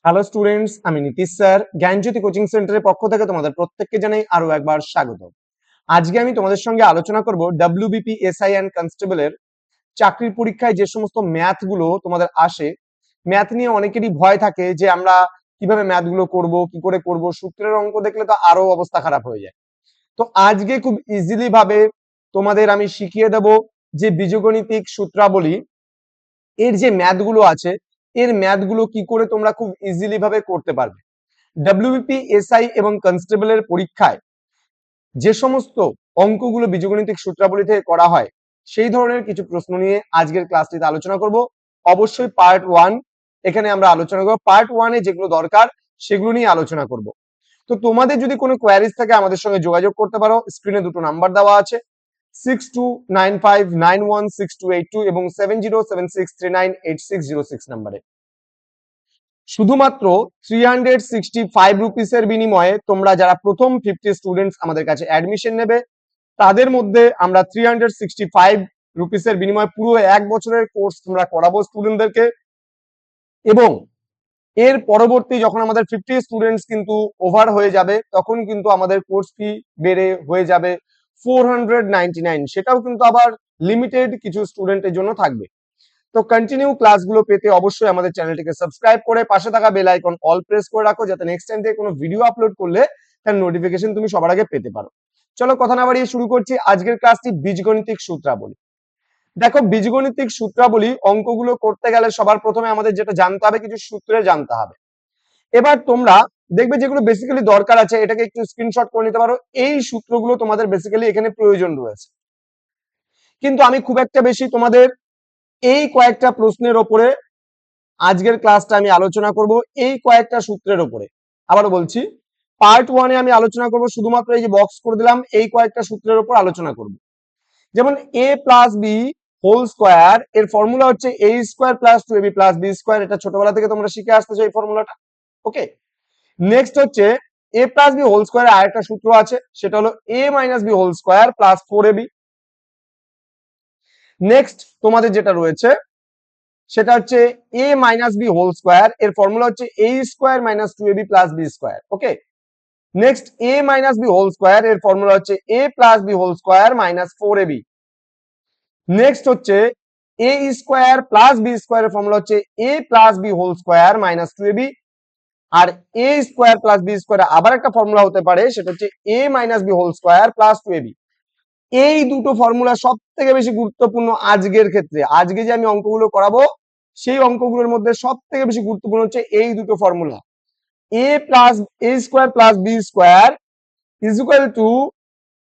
Hello students, আমি Nitish sir জ্ঞানজ্যোতি coaching সেন্টারের পক্ষ থেকে তোমাদের প্রত্যেককে জানাই আরো একবার স্বাগত। আজকে আমি তোমাদের সঙ্গে আলোচনা করব ডব্লিউবিপি এসআই অ্যান্ড কনস্টেবলের চাকরির পরীক্ষায় যে সমস্ত ম্যাথ গুলো তোমাদের আসে। ম্যাথ নিয়ে অনেকেরই ভয় থাকে যে আমরা কিভাবে ম্যাথ গুলো করব, কি করে করব, সূত্রের অঙ্ক দেখলে তো আরো অবস্থা খারাপ হয়ে যায়। তো আজকে খুব ইজিলি ভাবে তোমাদের আমি শিখিয়ে দেব যে বীজগণিতিক সূত্রাবলী এর যে ম্যাথ গুলো আছে, এর ম্যাথ গুলো কি করে তোমরা খুব ইজিলি ভাবে করতে পারবে। ডব্লিউবিপি এসআই এবং কনস্টেবলের পরীক্ষায় যে সমস্ত অঙ্কগুলো বীজগণিতিক সূত্রাবলী থেকে করা হয় সেই ধরনের কিছু প্রশ্ন নিয়ে আজকের ক্লাসটিতে আলোচনা করব। অবশ্যই পার্ট 1 এখানে আমরা আলোচনা করব। পার্ট 1 এ যেগুলো দরকার সেগুলো নিয়ে আলোচনা করব। তো তোমাদের যদি কোনো কোয়ারিজ থাকে আমাদের সঙ্গে যোগাযোগ করতে পারো। স্ক্রিনে দুটো নাম্বার দেওয়া আছে, 6295916282 এবং 7076398606 নাম্বারে। শুধুমাত্র 365 রুপিসের বিনিময়ে তোমরা যারা প্রথম 50 স্টুডেন্টস আমাদের কাছে অ্যাডমিশন নেবে তাদের মধ্যে আমরা 365 রুপিসের বিনিময়ে পুরো 1 বছরের কোর্স তোমরা করাবো স্টুডেন্টদেরকে। এবং এর পরবর্তী যখন আমাদের 50 স্টুডেন্টস কিন্তু ওভার হয়ে যাবে তখন কিন্তু আমাদের কোর্স ফি বেড়ে হয়ে যাবে 499। সেটাও কিন্তু আবার লিমিটেড কিছু স্টুডেন্টের জন্য থাকবে। তো কন্টিনিউ ক্লাসগুলো পেতে অবশ্যই আমাদের চ্যানেলটিকে সাবস্ক্রাইব করে পাশে থাকা বেল আইকন অল প্রেস করে রাখো, যাতে নেক্সট টাইম থেকে কোনো ভিডিও আপলোড করলে তার নোটিফিকেশন তুমি সবার আগে পেতে পারো। চলো কথা না বাড়িয়ে শুরু করছি আজকের ক্লাসটি বীজগণিতিক সূত্রাবলী। দেখো, বীজগণিতিক সূত্রাবলী অঙ্কগুলো করতে গেলে সবার প্রথমে আমাদের যেটা জানতে হবে, কিছু সূত্রে জানতে হবে। এবার তোমরা দেখবে যেগুলো বেসিক্যালি দরকার আছে এটাকে একটু স্ক্রিনশট করে নিতে পারো। এই সূত্রগুলো তোমাদের বেসিক্যালি এখানে প্রয়োজন রয়েছে, কিন্তু আমি খুব একটা বেশি তোমাদের এই কয়েকটা প্রশ্নের ওপরে আজকের ক্লাসটা আমি আলোচনা করব, এই কয়েকটা সূত্রের উপরে। আবারও বলছি, পার্ট 1 এ আমি আলোচনা করব শুধুমাত্র এই যে বক্স করে দিলাম এই কয়েকটা সূত্রের উপর আলোচনা করব। যেমন a plus B whole square এর ফর্মুলা হচ্ছে a square plus 2ab plus b square. এটা ছোটবেলা থেকে তোমরা শিখে আসতেছো এই ফর্মুলাটা। ওকে, নেক্সট হচ্ছে a plus B whole square আরেকটা সূত্র আছে, সেটা হলো a minus B whole square plus 4ab। Next তোমাদের যেটা রয়েছে সেটা হচ্ছে a minus B whole square এর ফর্মুলা হচ্ছে a square minus 2ab plus b square. Okay, next a minus B whole square এর ফর্মুলা হচ্ছে a plus B whole square minus 4ab। Next হচ্ছে a square plus b square এর formula হচ্ছে a plus B whole square minus 2ab। আর a square plus b square আবার একটা formula হতে পারে, সেটা হচ্ছে a minus B whole square plus 2ab। এই দুটো ফর্মুলা সব থেকে বেশি গুরুত্বপূর্ণ আজকের ক্ষেত্রে। আজকে যে আমি অঙ্কগুলো করাবো সেই অঙ্কগুলোর মধ্যে সব থেকে বেশি গুরুত্বপূর্ণ হচ্ছে এই দুটো formula. a plus a square plus b square is equal to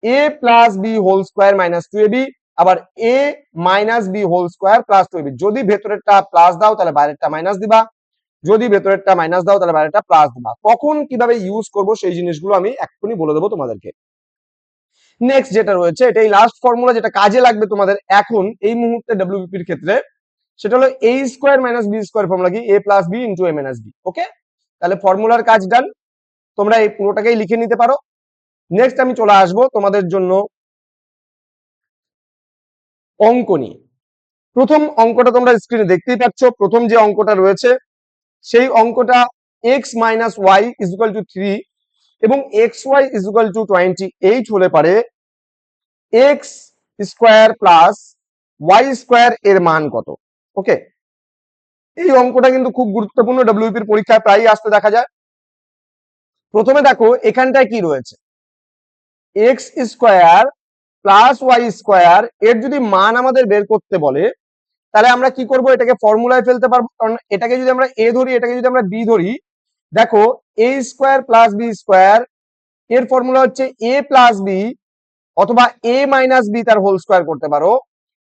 a plus b whole square minus 2ab, আবার a minus b whole square plus 2ab। যদি ভেতরেরটা প্লাস দাও তাহলে বাইরেরটা মাইনাস দিবা, যদি ভেতরেরটা মাইনাস দাও তাহলে বাইরেরটা প্লাস দিবা। কখন কিভাবে ইউজ করব সেই জিনিসগুলো আমি এক্ষুনি বলে দেবো তোমাদেরকে। নেক্সট যেটা রয়েছে এটাই লাস্ট ফর্মুলা, যেটা কাজে লাগবে তোমাদের এখন এই মুহূর্তে ডব্লিউবিপির ক্ষেত্রে, সেটা হলো a square minus b square formula কি a plus b into a minus b। ওকে, তাহলে ফর্মুলার কাজ ডান, তোমরা এই পুরোটাকেই লিখে নিতে পারো। নেক্সট আমি চলে আসবো তোমাদের জন্য অঙ্ক নিয়ে। প্রথম অঙ্কটা তোমরা স্ক্রিনে দেখতেই পাচ্ছ। প্রথম যে অঙ্কটা রয়েছে সেই অঙ্কটা x minus Y is equal to 3 এবং X Y is equal to 28 হলে পারে X square plus Y square এর মান কত। ওকে, এই অঙ্কটা কিন্তু খুব গুরুত্বপূর্ণ, ডব্লিউপির পরীক্ষায় প্রায়ই আসতে দেখা যায়। প্রথমে দেখো এখানটায় কি রয়েছে, X square plus Y square এর যদি মান আমাদের বের করতে বলে তাহলে আমরা কি করব, এটাকে ফর্মুলায় ফেলতে পারবো। কারণ এটাকে যদি আমরা এ ধরি, এটাকে যদি আমরা বি ধরি, দেখো এ স্কোয়ার প্লাস বি স্কোয়ার এর ফর্মুলা হচ্ছে এ প্লাস বি অথবা এ মাইনাস বি তার হোল স্কোয়ার করতে পারো।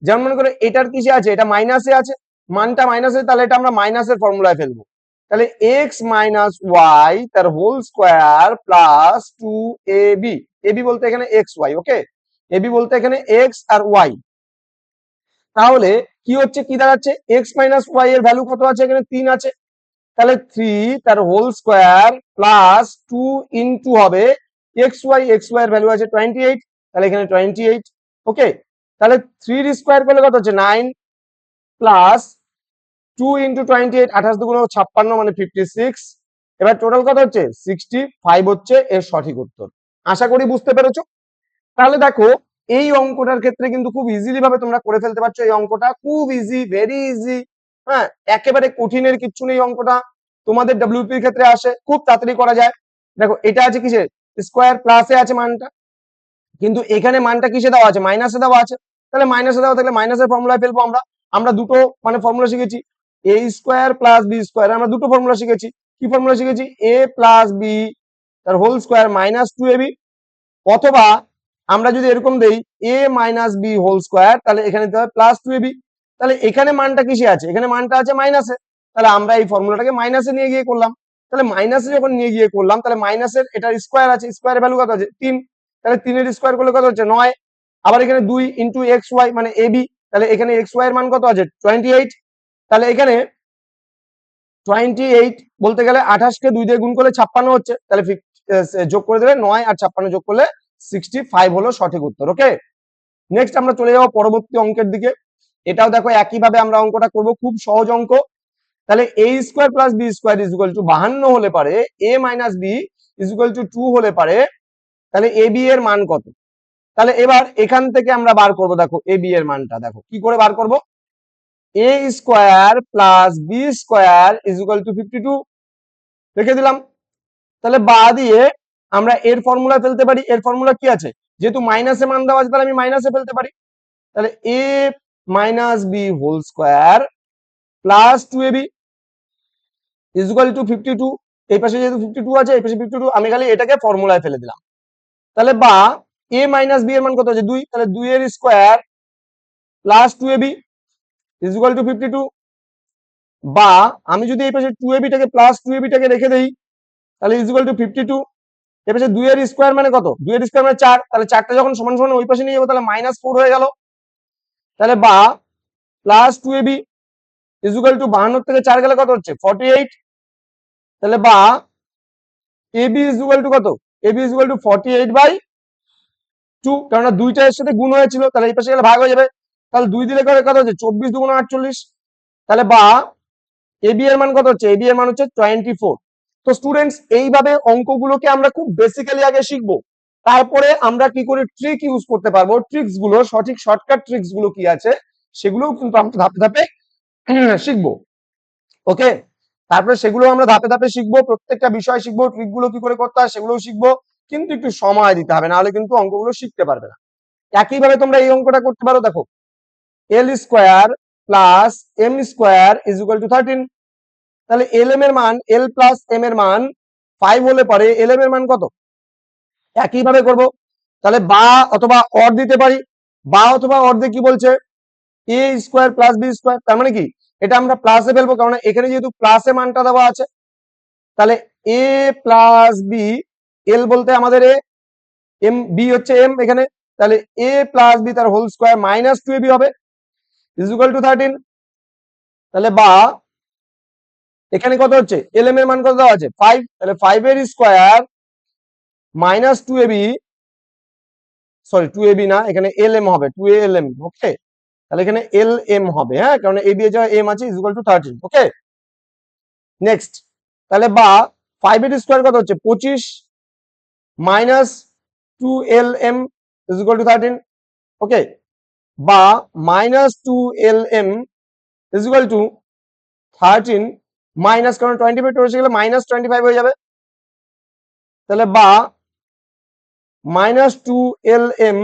যেমন মনে করো এটার কিসে আছে, এটা মাইনাসে আছে, মানটা মাইনাসে, তাহলে এটা আমরা মাইনাসের ফর্মুলায় ফেলবো। তাহলে এক্স মাইনাস ওয়াই তার whole square plus 2ab। AB বলতে এখানে এক্স ওয়াই। ওকে, এবি বলতে এখানে এক্স আর ওয়াই। তাহলে কি হচ্ছে, কি দাঁড়াচ্ছে, এক্স মাইনাস ওয়াই এর ভ্যালু কত আছে, এখানে 3 আছে, তাহলে 3 তার হোল স্কোয়ার প্লাস 2 ইনটু হবে এক্স ওয়াই এর ভ্যালু আছে 28, তাহলে এখানে 28। ওকে, তাহলে 3 এর স্কোয়ার করলে কত হচ্ছে 9 প্লাস 2 ইন্টু 28, 28 দুগুণ 56 মানে 56। এবার টোটাল কত হচ্ছে 65 হচ্ছে এর সঠিক উত্তর। আশা করি বুঝতে পেরেছো। তাহলে দেখো এই অঙ্কটার ক্ষেত্রে কিন্তু খুব ইজিলি ভাবে তোমরা করে ফেলতে পারছো। এই অঙ্কটা খুব ইজি, ভেরি ইজি। হ্যাঁ, একেবারে কঠিনের কিচ্ছু নেই। অঙ্কটা তোমাদের ডব্লিউপি এর ক্ষেত্রে আসে, খুব তাড়াতাড়ি করা যায়। দেখো এটা আছে কিসের, স্কোয়ার প্লাসে আছে মানটা, কিন্তু এখানে মানটা কিসে দেওয়া আছে, মাইনাসে দেওয়া আছে। তাহলে মাইনাসে দেওয়া থাকলে মাইনাসের ফর্মুলায় ফেলবো আমরা। আমরা দুটো মানে ফর্মুলা শিখেছি, এ স্কোয়ার প্লাস বি স্কোয়ার। আমরা দুটো ফর্মুলা শিখেছি। কি ফর্মুলা শিখেছি, এ প্লাস বি তার হোল স্কোয়ার মাইনাস 2ab, অথবা আমরা যদি এরকম দেই এ মাইনাস বি হোল স্কোয়ার, তাহলে এখানে দিতে হবে প্লাস 2ab। তাহলে এখানে মানটা কিসে আছে, এখানে মানটা আছে মাইনাসে। তাহলে আমরা এই ফর্মুলাটাকে মাইনাসে নিয়ে গিয়ে করলাম। তাহলে মাইনাসে যখন নিয়ে গিয়ে করলাম, তাহলে মাইনাসের এটার স্কোয়ার আছে, স্কোয়ারের ভ্যালু কত আছে 3। তাহলে 3 এর স্কোয়ার করলে কত হচ্ছে 9। আবার এখানে 2 ইন্টু এক্স ওয়াই মানে এ বি, তাহলে এখানে এক্স ওয়াই এর মান কত আছে 28। তাহলে এখানে 28 বলতে গেলে 28 কে 2 দিয়ে গুণ করলে 56 হচ্ছে। তাহলে যোগ করে দেবে 9 আর 56 যোগ করলে 65 হলো সঠিক উত্তর। ওকে, নেক্সট আমরা চলে যাবো পরবর্তী অঙ্কের দিকে। এটাও দেখো একইভাবে আমরা অঙ্কটা করব, খুব সহজ অঙ্ক। তাহলে A square plus B square is equal to 52 হলে পারে A minus B is equal to 2 হলে পারে, তাহলে এ বি এর মান কত। তাহলে এবার এখান থেকে আমরা বার করব, দেখো এ বি এর মানটা দেখো কি করে বার করব। A square plus B square is equal to 52 রেখে দিলাম। তাহলে বা দিয়ে আমরা এর ফর্মুলা ফেলতে পারি। এর ফর্মুলা কি আছে, যেহেতু মাইনাসে মান দেওয়া আছে তাহলে আমি মাইনাসে ফেলতে পারি। তাহলে A minus B whole square plus 2ab is equal to 52। এই পাশে যেহেতু 52 আছে, এই পাশে 52, আমি খালি এটাকে ফর্মুলায় ফেলে দিলাম। তাহলে বা এ মাইনাস বি এর মান কত আছে 2, তাহলে 2 এর square plus 2ab is equal to 52। বা আমি যদি এই পাশে 2ab টাকে প্লাস 2ab টাকে রেখে দেই, তাহলে ইজ ইকুয়াল টু 52। এর পাশে 2 এর স্কোয়ার মানে কত, 2 এর স্কোয়ার মানে 4, তাহলে 4টা যখন সমান সমান ওই পাশে নিয়ে যাবো তাহলে মাইনাস 4 হয়ে গেল। তাহলে বা plus 2ab is equal to 52 থেকে 4 গেলে কত হচ্ছে 48। তাহলে বা ab ইজ ইকুয়াল টু কত, ab ইজ ইকুয়াল টু 48/2, কারণ দুইটা এর সাথে গুণ হয়েছিল, তাহলে এই পাশে গেলে ভাগ হয়ে যাবে। তাহলে 2 দিলে করে কত হচ্ছে 24 দুগুণ 48। তাহলে বা ab এর মান কত হচ্ছে, ab এর মান হচ্ছে 24। তো স্টুডেন্টস এইভাবে অঙ্কগুলোকে আমরা খুব বেসিক্যালি আগে শিখবো, তারপরে আমরা কি করে ট্রিক ইউজ করতে পারবো, ট্রিক্স গুলো সঠিক শর্টকাট ট্রিক্স গুলো কি আছে সেগুলোও কিন্তু আমরা ধাপে ধাপে শিখবো। ওকে, তারপরে সেগুলো আমরা ধাপে ধাপে শিখবো, প্রত্যেকটা বিষয় শিখবো, ট্রিক গুলো কি করে করতে হয় সেগুলোও শিখবো। কিন্তু একটু সময় দিতে হবে, নাহলে কিন্তু অঙ্কগুলো শিখতে পারবে না। একইভাবে তোমরা এই অঙ্কটা করতে পারো। দেখো L square plus M square is equal to 13। তাহলে এল এম এর মান, এল প্লাস এম এর মান 5 হলে পরে এল এম এর মান কত, একইভাবে করব। তাহলে বা অথবা অর দিতে পারি, বা অথবা অর দিয়ে কি বলছে এ স্কোয়ার প্লাস বি স্কোয়ার, তার মানে কি এটা আমরা প্লাসে ফেলবো, কারণ এখানে যেহেতু প্লাসে মানটা দেওয়া আছে। তাহলে এ প্লাস বি, এল বলতে আমাদের এ, এম বি হচ্ছে এম এখানে, তাহলে এ প্লাস বি তার হোল স্কোয়ার মাইনাস 2ab হবে ইজ ইকুয়াল টু 13। তাহলে বা এখানে কত হচ্ছে এল এম এর মান কত দেওয়া আছে 5, তাহলে 5 এর square minus 2ab, sorry 2ab না, এখানে এল এম হবে 2alm। ওকে, তাহলে এখানে এল এম হবে, হ্যাঁ, কারণ এ বি এর জায়গায় এম আছে is equal to 13। Okay, next. তাহলে বা 5 এর স্কোয়ার কত হচ্ছে 25 minus 2lm is equal to 13। ওকে, বা minus 2lm is equal to 13 minus, কারণ 25 টো এসে গেলে মাইনাস 25 হয়ে যাবে। তাহলে বা minus 2lm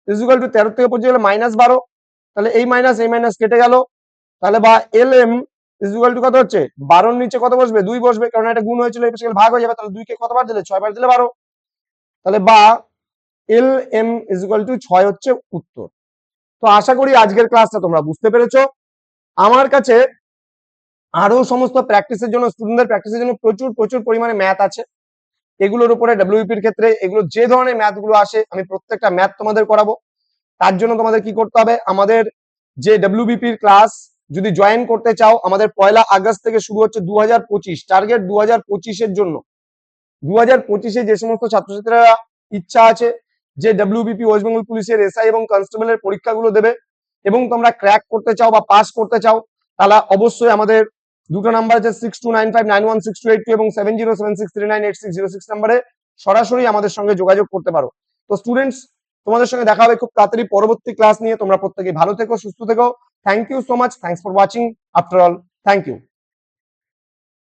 is equal to 13 থেকে 25 গেলে মাইনাস 12, তাহলে এই মাইনাস কেটে গেল। তাহলে বা lm ইজ ইকুয়াল টু কত হচ্ছে 12 এর নিচে কত বসবে 2 বসবে, কারণ এটা গুণ হয়েছিল এই পাশে ভাগ হয়ে যাবে। তাহলে 2 কে কতবার দিলে 6 বার দিলে 12। তাহলে বা lm ইজ ইকুয়াল টু 6 হচ্ছে উত্তর। তো আশা করি আজকের ক্লাসটা তোমরা বুঝতে পেরেছো। আমার কাছে আরো সমস্ত প্র্যাকটিসের জন্য, স্টুডেন্টদের প্র্যাকটিসের জন্য প্রচুর প্রচুর পরিমাণে ম্যাথ আছে। এগুলোর উপরে ডব্লিউপির ক্ষেত্রে এগুলো যে ধরনের ম্যাথ গুলো আসে আমি প্রত্যেকটা ম্যাথ তোমাদের করাবো। তার জন্য তোমাদের কি করতে হবে, আমাদের যে ডব্লিউবিপির ক্লাস যদি জয়েন করতে চাও, আমাদের 1 আগস্ট থেকে শুরু হচ্ছে 2025, টার্গেট 2025-এর জন্য। 2025-এ যে সমস্ত ছাত্রছাত্রীরা ইচ্ছা আছে যে ডব্লিউবিপি ওয়েস্ট বেঙ্গল পুলিশের এসআই এবং কনস্টেবলের পরীক্ষাগুলো দেবে এবং তোমরা ক্র্যাক করতে চাও বা পাস করতে চাও, তাহলে অবশ্যই আমাদের দুটো নাম্বার আছে 6295916282 এবং 7076398606 নাম্বারে সরাসরি আমাদের সঙ্গে যোগাযোগ করতে পারো। তো স্টুডেন্টস, তোমাদের সঙ্গে দেখা হবে খুব তাড়াতাড়ি পরবর্তী ক্লাস নিয়ে। তোমরা প্রত্যেকেই ভালো থেকো, সুস্থ থেকো। Thank you so much, thanks for watching. After all, thank you.